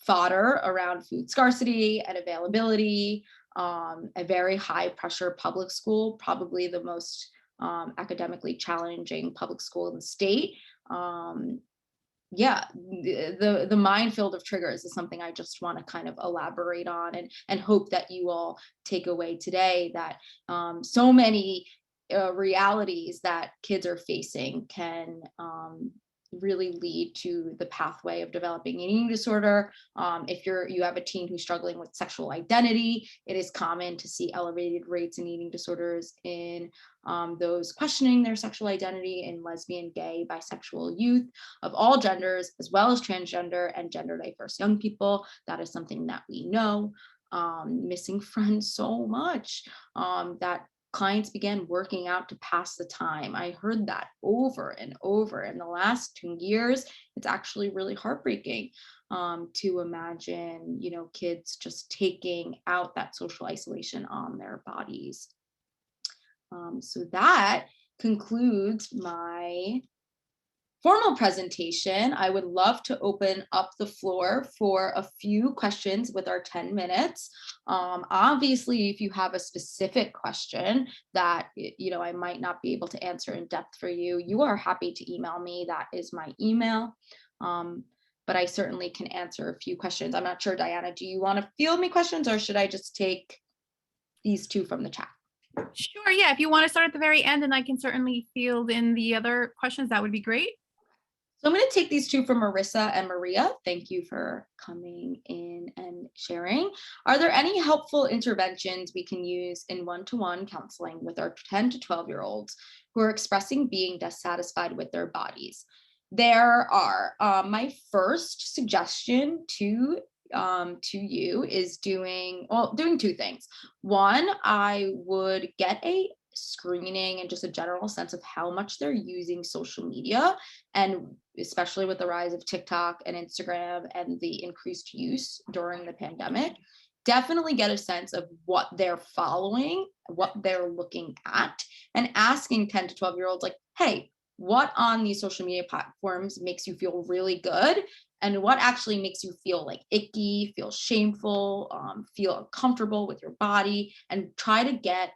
fodder around food scarcity and availability, a very high pressure public school, probably the most academically challenging public school in the state. The minefield of triggers is something I just want to kind of elaborate on and hope that you all take away today, that so many realities that kids are facing can really lead to the pathway of developing an eating disorder. If you have a teen who's struggling with sexual identity, it is common to see elevated rates in eating disorders in those questioning their sexual identity in lesbian, gay, bisexual youth of all genders, as well as transgender and gender diverse young people. That is something that we know. Missing friends so much, that clients began working out to pass the time. I heard that over and over in the last 2 years. It's actually really heartbreaking to imagine, kids just taking out that social isolation on their bodies. So that concludes my formal presentation. I would love to open up the floor for a few questions with our 10 minutes. Obviously, if you have a specific question that I might not be able to answer in depth for you, you are happy to email me. That is my email. But I certainly can answer a few questions. I'm not sure, Diana, do you want to field me questions, or should I just take these two from the chat? Sure, yeah. If you want to start at the very end, and I can certainly field in the other questions, that would be great. So I'm going to take these two from Marissa and Maria. Thank you for coming in and sharing. Are there any helpful interventions we can use in one-to-one counseling with our 10 to 12-year-olds who are expressing being dissatisfied with their bodies? There are. My first suggestion to you is doing two things. One, I would get a screening and just a general sense of how much they're using social media, and especially with the rise of TikTok and Instagram and the increased use during the pandemic, definitely get a sense of what they're following, what they're looking at, and asking 10 to 12-year-olds like, hey, what on these social media platforms makes you feel really good, and what actually makes you feel like icky, feel shameful, feel uncomfortable with your body, and try to get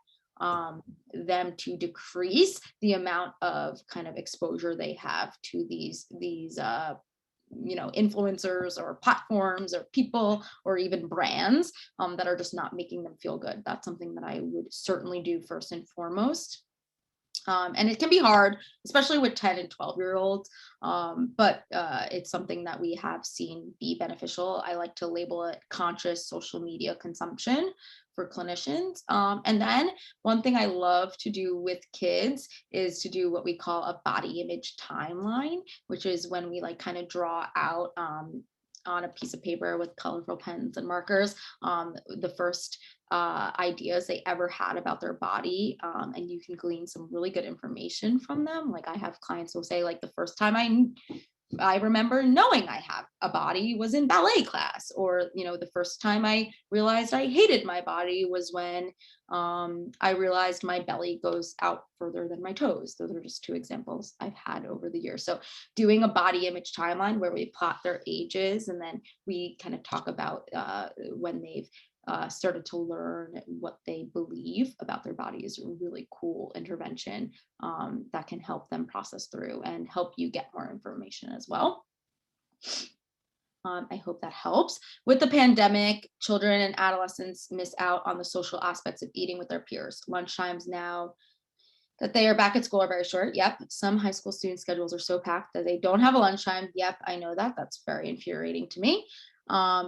them to decrease the amount of kind of exposure they have to these influencers or platforms or people or even brands that are just not making them feel good. That's something that I would certainly do first and foremost. And it can be hard, especially with 10 and 12-year-olds, but it's something that we have seen be beneficial. I like to label it conscious social media consumption for clinicians. And then one thing I love to do with kids is to do what we call a body image timeline, which is when we like kind of draw out on a piece of paper with colorful pens and markers the first ideas they ever had about their body, and you can glean some really good information from them. Like I have clients who say like the first time I remember knowing I have a body was in ballet class, or the first time I realized I hated my body was when I realized my belly goes out further than my toes. Those are just two examples I've had over the years. So doing a body image timeline where we plot their ages, and then we kind of talk about when they've started to learn what they believe about their body is a really cool intervention that can help them process through and help you get more information as well. I hope that helps. With the pandemic, children and adolescents miss out on the social aspects of eating with their peers. Lunchtimes now that they are back at school are very short. Yep. Some high school student schedules are so packed that they don't have a lunchtime. Yep. I know that. That's very infuriating to me.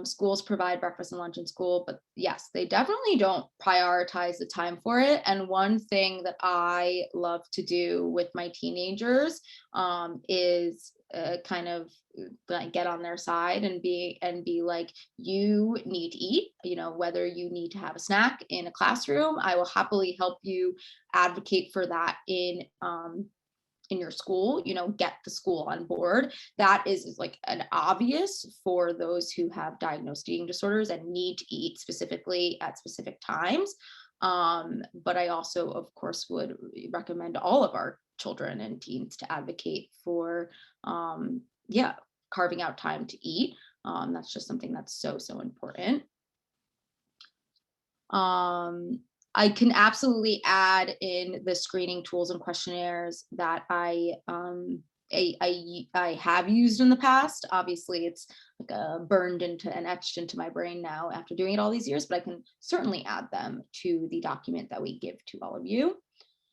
Schools provide breakfast and lunch in school, but yes, they definitely don't prioritize the time for it. And one thing that I love to do with my teenagers is kind of like get on their side and be like, you need to eat, whether you need to have a snack in a classroom, I will happily help you advocate for that in your school, get the school on board. That is like an obvious for those who have diagnosed eating disorders and need to eat specifically at specific times. But I also, of course, would recommend all of our children and teens to advocate for, carving out time to eat. That's just something that's so, so important. I can absolutely add in the screening tools and questionnaires that I have used in the past. Obviously, it's like burned into and etched into my brain now after doing it all these years, but I can certainly add them to the document that we give to all of you.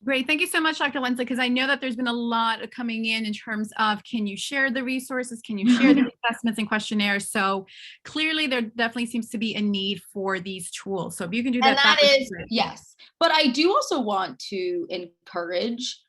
Great. Thank you so much, Dr. Lenza, because I know that there's been a lot coming in terms of, can you share the resources? Can you share the assessments and questionnaires? So clearly there definitely seems to be a need for these tools. So if you can do that. And that is, yes. But I do also want to encourage,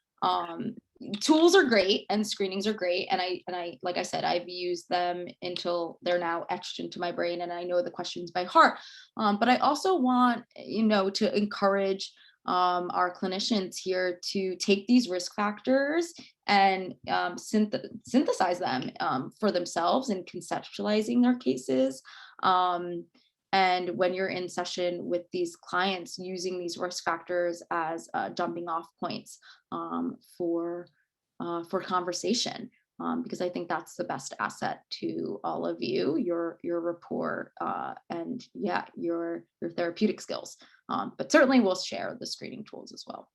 tools are great and screenings are great. And I, like I said, I've used them until they're now etched into my brain and I know the questions by heart. But I also want, to encourage our clinicians here to take these risk factors and synthesize them for themselves and conceptualizing their cases. And when you're in session with these clients, using these risk factors as jumping off points for conversation. Because I think that's the best asset to all of you, your rapport and your therapeutic skills. But certainly we'll share the screening tools as well.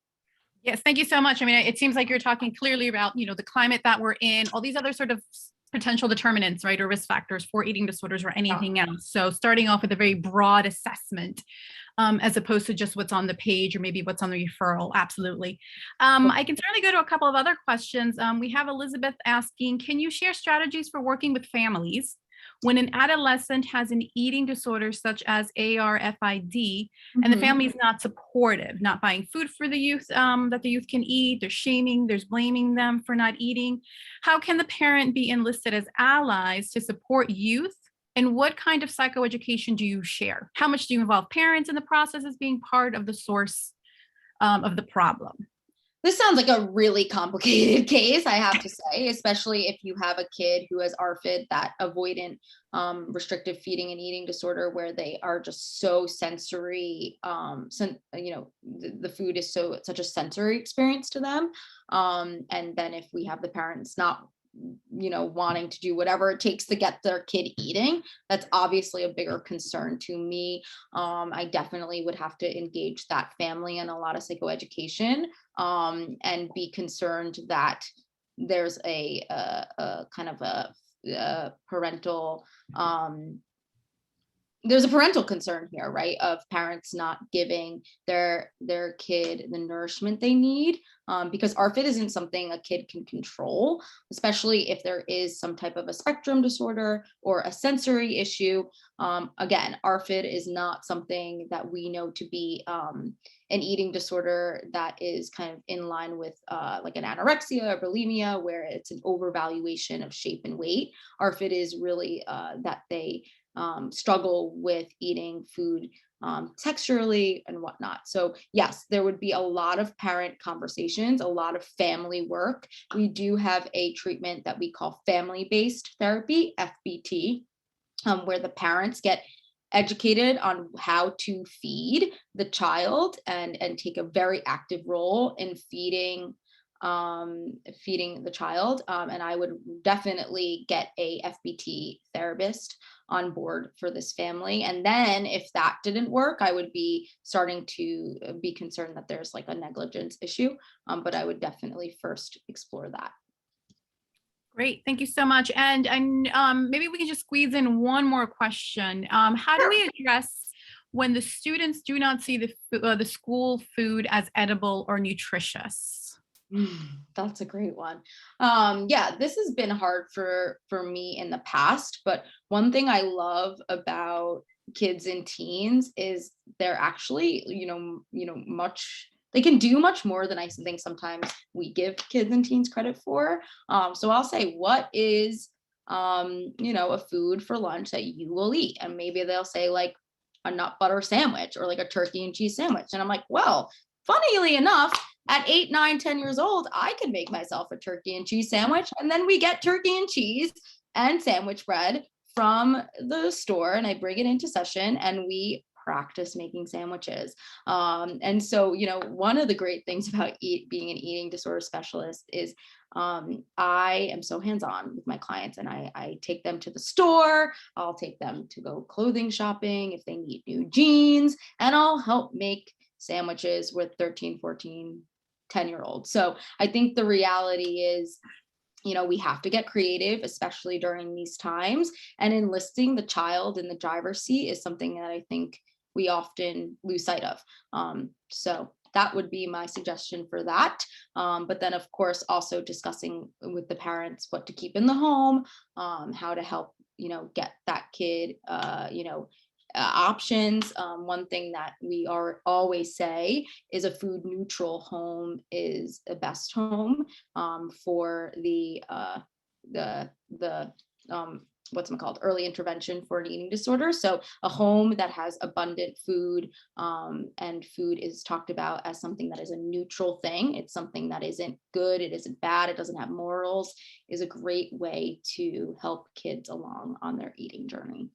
Yes, thank you so much. I mean, it seems like you're talking clearly about, the climate that we're in, all these other sort of potential determinants, right, or risk factors for eating disorders or anything else. So starting off with a very broad assessment as opposed to just what's on the page or maybe what's on the referral. Absolutely. I can certainly go to a couple of other questions. We have Elizabeth asking, can you share strategies for working with families when an adolescent has an eating disorder such as ARFID and the family is not supportive, not buying food for the youth that the youth can eat, there's shaming, there's blaming them for not eating? How can the parent be enlisted as allies to support youth? And what kind of psychoeducation do you share? How much do you involve parents in the process as being part of the source of the problem? This sounds like a really complicated case, I have to say, especially if you have a kid who has ARFID, that avoidant restrictive feeding and eating disorder, where they are just so sensory, the food is such a sensory experience to them. And then if we have the parents not wanting to do whatever it takes to get their kid eating, that's obviously a bigger concern to me. I definitely would have to engage that family in a lot of psychoeducation, and be concerned that there's a kind of a parental there's a parental concern here, right? Of parents not giving their kid the nourishment they need, because ARFID isn't something a kid can control, especially if there is some type of a spectrum disorder or a sensory issue. Again, ARFID is not something that we know to be an eating disorder that is kind of in line with like an anorexia or bulimia, where it's an overvaluation of shape and weight. ARFID is really that they struggle with eating food texturally and whatnot. So yes, there would be a lot of parent conversations, a lot of family work. We do have a treatment that we call family-based therapy, FBT, where the parents get educated on how to feed the child and take a very active role in feeding the child. And I would definitely get a FBT therapist on board for this family. And then if that didn't work, I would be starting to be concerned that there's like a negligence issue. But I would definitely first explore that. Great, thank you so much. And maybe we can just squeeze in one more question. How do we address when the students do not see the school food as edible or nutritious? That's a great one. Yeah, this has been hard for me in the past, but one thing I love about kids and teens is they're actually, they can do much more than I think sometimes we give kids and teens credit for. So I'll say, what is, a food for lunch that you will eat? And maybe they'll say like a nut butter sandwich or like a turkey and cheese sandwich. And I'm like, well, funnily enough, at 8, 9, 10 years old, I could make myself a turkey and cheese sandwich. And then we get turkey and cheese and sandwich bread from the store, and I bring it into session and we practice making sandwiches. And so, one of the great things about being an eating disorder specialist is I am so hands-on with my clients, and I take them to the store. I'll take them to go clothing shopping if they need new jeans, and I'll help make sandwiches with 13, 14, 10-year-olds. So I think the reality is, we have to get creative, especially during these times, and enlisting the child in the driver's seat is something that I think we often lose sight of. So that would be my suggestion for that. But then of course, also discussing with the parents what to keep in the home, how to help, get that kid, options. One thing that we always say is a food neutral home is the best home for the early intervention for an eating disorder. So a home that has abundant food, and food is talked about as something that is a neutral thing. It's something that isn't good, it isn't bad, it doesn't have morals, is a great way to help kids along on their eating journey.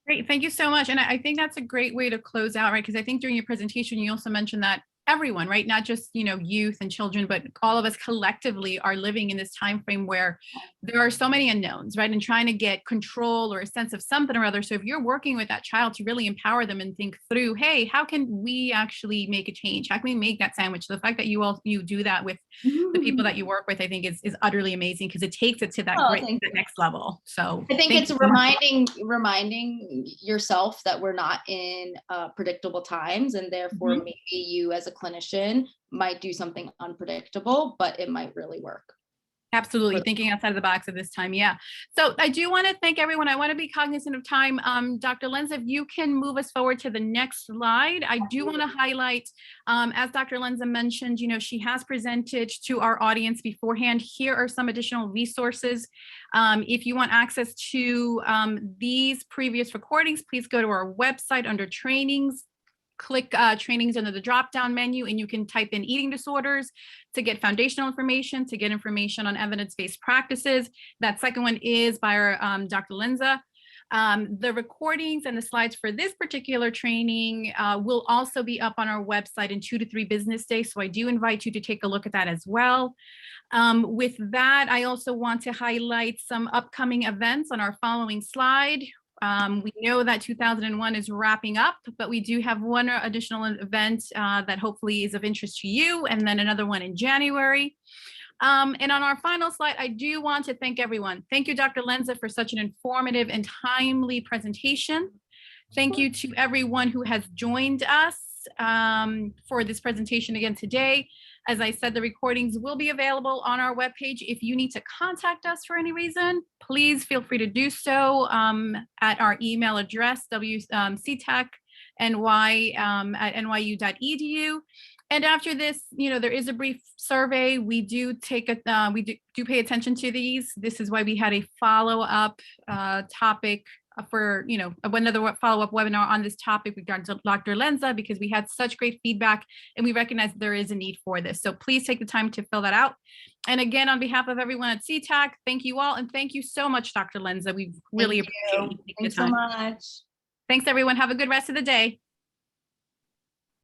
Great, thank you so much. And I think that's a great way to close out, right? Because I think during your presentation, you also mentioned that everyone, right? Not just, youth and children, but all of us collectively are living in this time frame where there are so many unknowns, right? And trying to get control or a sense of something or other. So if you're working with that child to really empower them and think through, hey, how can we actually make a change? How can we make that sandwich? The fact that you do that with the people that you work with, I think is utterly amazing, because it takes it to that the next level. So I think it's reminding yourself that we're not in predictable times, and therefore maybe you as a clinician might do something unpredictable, but it might really work. Absolutely. Thinking outside of the box at this time. Yeah. So I do want to thank everyone. I want to be cognizant of time. Dr. Lenz, if you can move us forward to the next slide. I do want to highlight, as Dr. Lenz mentioned, she has presented to our audience beforehand. Here are some additional resources. If you want access to these previous recordings, please go to our website under trainings. Click trainings under the drop-down menu, and you can type in eating disorders to get foundational information, to get information on evidence-based practices. That second one is by our Dr. Lenza. The recordings and the slides for this particular training will also be up on our website in 2 to 3 business days. So I do invite you to take a look at that as well. With that, I also want to highlight some upcoming events on our following slide. We know that 2001 is wrapping up, but we do have one additional event that hopefully is of interest to you, and then another one in January. And on our final slide, I do want to thank everyone. Thank you, Dr. Lenza, for such an informative and timely presentation. Thank you to everyone who has joined us for this presentation again today. As I said, the recordings will be available on our webpage. If you need to contact us for any reason, please feel free to do so at our email address, ctacny@nyu.edu. And after this, there is a brief survey. We do pay attention to these. This is why we had a follow-up topic for another follow-up webinar on this topic regarding Dr. Lenza, because we had such great feedback and we recognize there is a need for this. So please take the time to fill that out. And again, on behalf of everyone at CTAC, thank you all, and thank you so much, Dr. Lenza. We really appreciate you taking the time. Thanks so much. Thanks, everyone. Have a good rest of the day.